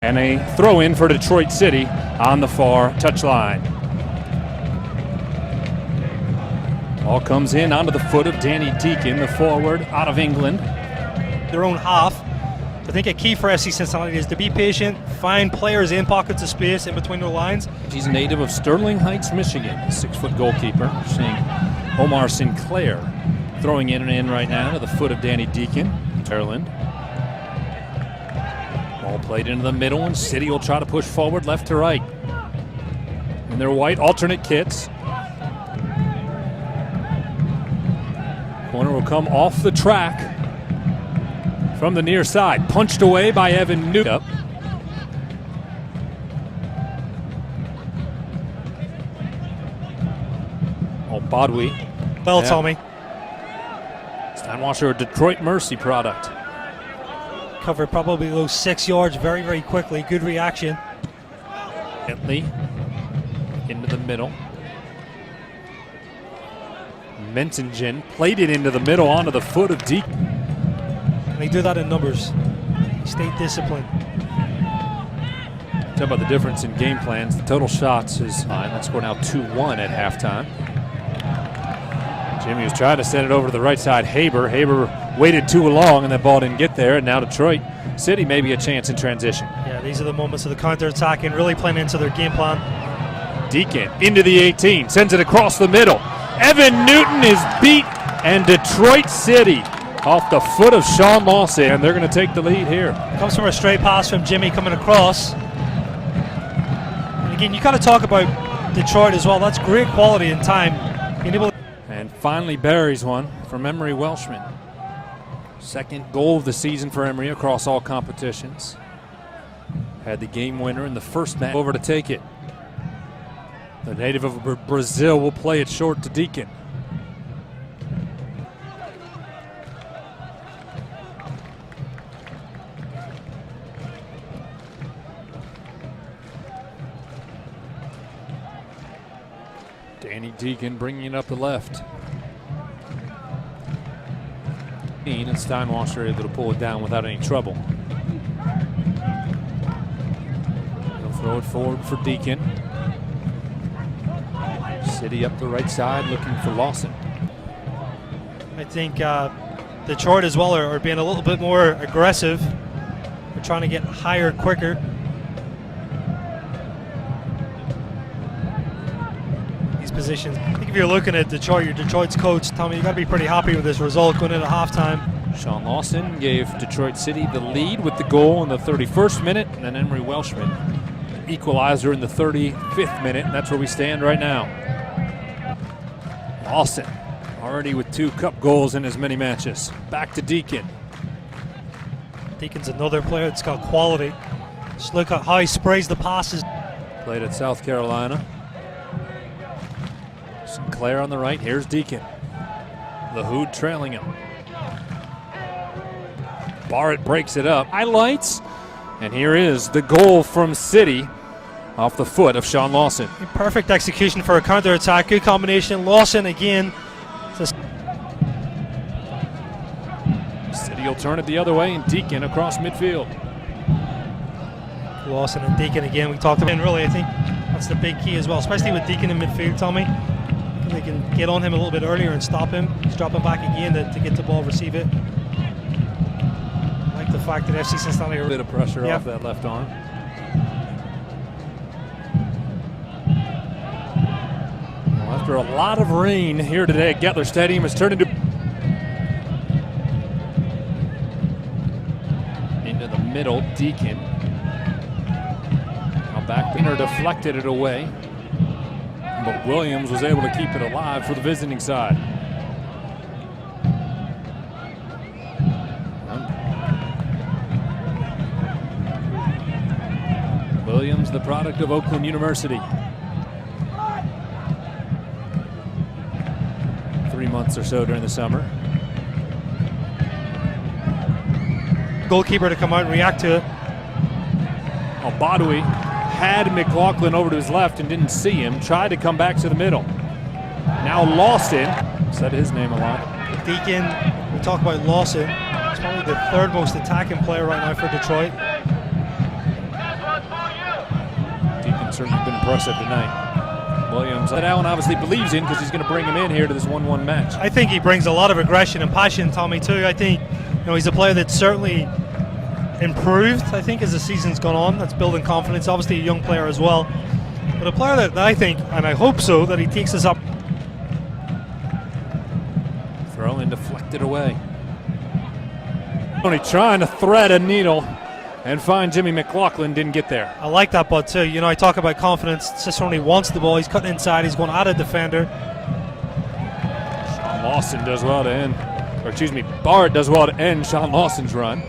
And a throw in for Detroit City on the far touchline. Ball comes in onto the foot of Danny Deakin, the forward out of England. Their own half. I think a key for FC Cincinnati is to be patient, find players in pockets of space in between their lines. He's a native of Sterling Heights, Michigan, 6-foot goalkeeper. Seeing Omar Sinclair throwing in and in right now to the foot of Danny Deakin, Maryland. Ball played into the middle, and City will try to push forward left to right. In their white alternate kits. Corner will come off the track from the near side. Punched away by Evan Newton. Oh, Bodwy. Well, Tommy. Steinwasser, a Detroit Mercy product. Covered probably those 6 yards very, very quickly. Good reaction. Bentley into the middle. Mentingen played it into the middle onto the foot of Deakin. And they do that in numbers. Stay disciplined. Talk about the difference in game plans. The total shots is fine. Let's go now 2-1 at halftime. Jimmy was trying to send it over to the right side. Haber waited too long, and that ball didn't get there. And now Detroit City maybe a chance in transition. Yeah, these are the moments of the counter-attack and really playing into their game plan. Deakin into the 18, sends it across the middle. Evan Newton is beat, and Detroit City off the foot of Sean Lawson, and they're going to take the lead here. Comes from a straight pass from Jimmy coming across. And again, you got to talk about Detroit as well. That's great quality in time. Being able to and finally buries one from Emery Welshman. Second goal of the season for Emery across all competitions. Had the game winner in the first match. Over to take it. The native of Brazil will play it short to Deakin. Danny Deakin bringing it up the left. And Steinwasser able to pull it down without any trouble. He'll throw it forward for Deakin. City up the right side looking for Lawson. I think Detroit as well are being a little bit more aggressive. They're trying to get higher quicker. These positions. I think if you're looking at Detroit, you're Detroit's coach, Tommy, you got to be pretty happy with this result going into halftime. Sean Lawson gave Detroit City the lead with the goal in the 31st minute, and then Emery Welshman equalizer in the 35th minute, and that's where we stand right now. Lawson already with 2 cup goals in as many matches. Back to Deakin. Deakin's another player that's got quality. Just look at how he sprays the passes. Played at South Carolina. Sinclair on the right. Here's Deakin. LaHood trailing him. Barrett breaks it up. Highlights. And here is the goal from City off the foot of Sean Lawson. Perfect execution for a counter-attack. Good combination. Lawson again. City will turn it the other way, and Deakin across midfield. Lawson and Deakin again. We talked about, and really I think that's the big key as well, especially with Deakin in midfield, Tommy. They can get on him a little bit earlier and stop him. He's dropping back again to get the ball, receive it. I like the fact that FC Cincinnati A bit of pressure off that left arm. Well, after a lot of rain here today at Gettler Stadium, it's turned into the middle. Deakin. Now back winner deflected it away, but Williams was able to keep it alive for the visiting side. Williams, the product of Oakland University. 3 months or so during the summer. Goalkeeper to come out and react to it. Oh, Bodwy had McLaughlin over to his left and didn't see him. Tried to come back to the middle. Now Lawson. Said his name a lot. Deakin, we talk about Lawson. He's probably the 3rd most attacking player right now for Detroit. certainly been impressive tonight. Williams, that Allen obviously believes in because he's going to bring him in here to this 1-1 match. I think he brings a lot of aggression and passion, Tommy, too. I think he's a player that's certainly improved, I think, as the season's gone on. That's building confidence. Obviously a young player as well. But a player that I think, and I hope so, that he takes us up. Throw in deflected away. Only trying to thread a needle and find Jimmy McLaughlin, didn't get there. I like that, Bud, too. I talk about confidence. Cicerone wants the ball. He's cutting inside. He's going at a defender. Sean Lawson does well to end, or excuse me, Bard does well to end Sean Lawson's run.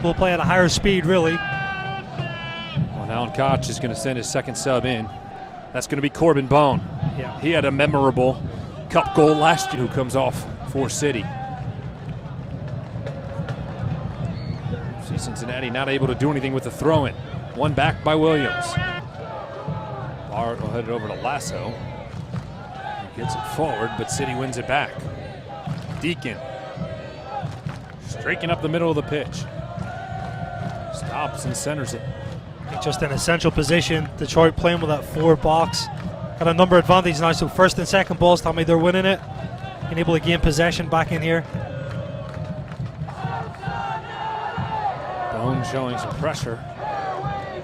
We'll play at a higher speed, really. Well, Alan Koch is going to send his second sub in. That's going to be Corbin Bone. Yeah. He had a memorable cup goal last year, who comes off for City. See Cincinnati not able to do anything with the throw-in. One back by Williams. Bard will head it over to Lasso. He gets it forward, but City wins it back. Deakin streaking up the middle of the pitch. Stops and centers it. Just an essential position. Detroit playing with that forward box. Got a number advantage now, so first and second balls, Tommy, they're winning it. Being able to gain possession back in here. Bone showing some pressure.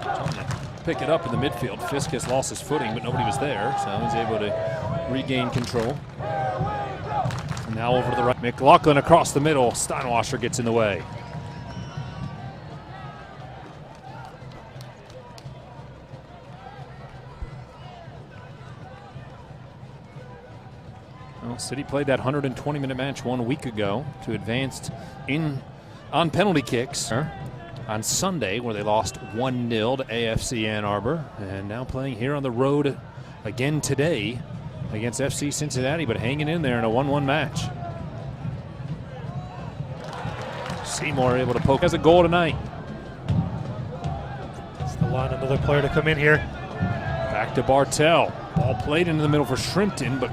Trying to pick it up in the midfield. Fiskus lost his footing, but nobody was there, so he's able to regain control. And now over to the right. McLaughlin across the middle. Steinwasser gets in the way. Well, City played that 120-minute match 1 week ago to advance on penalty kicks on Sunday, where they lost 1-0 to AFC Ann Arbor, and now playing here on the road again today against FC Cincinnati, but hanging in there in a 1-1 match. Seymour able to poke. Has a goal tonight. That's the line, another player to come in here. Back to Bartel. Ball played into the middle for Shrimpton, but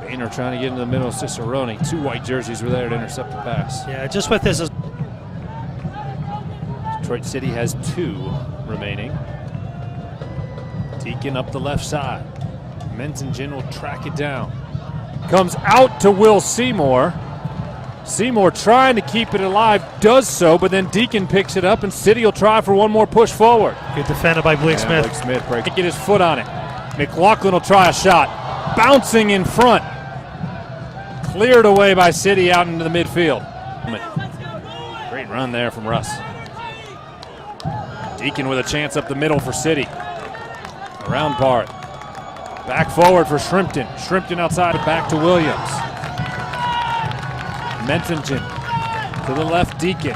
Boehner trying to get into the middle of Cicerone. Two white jerseys were there to intercept the pass. Yeah, just with this. Detroit City has 2 remaining. Deakin up the left side. Mentingen will track it down. Comes out to Will Seymour. Seymour trying to keep it alive, does so, but then Deakin picks it up and City will try for one more push forward. Good defended by Blake Smith. Blake Smith break. Get his foot on it. McLaughlin will try a shot. Bouncing in front. Cleared away by City out into the midfield. Great run there from Russ. Deakin with a chance up the middle for City. Around Bart. Back forward for Shrimpton. Shrimpton outside, back to Williams. Mentingen to the left, Deakin.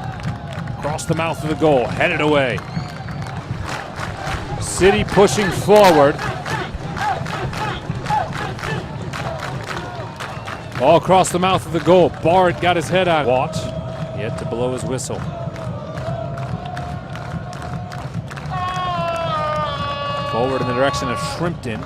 Across the mouth of the goal, headed away. City pushing forward. Ball across the mouth of the goal. Bard got his head on. Watch, yet to blow his whistle. Forward in the direction of Shrimpton.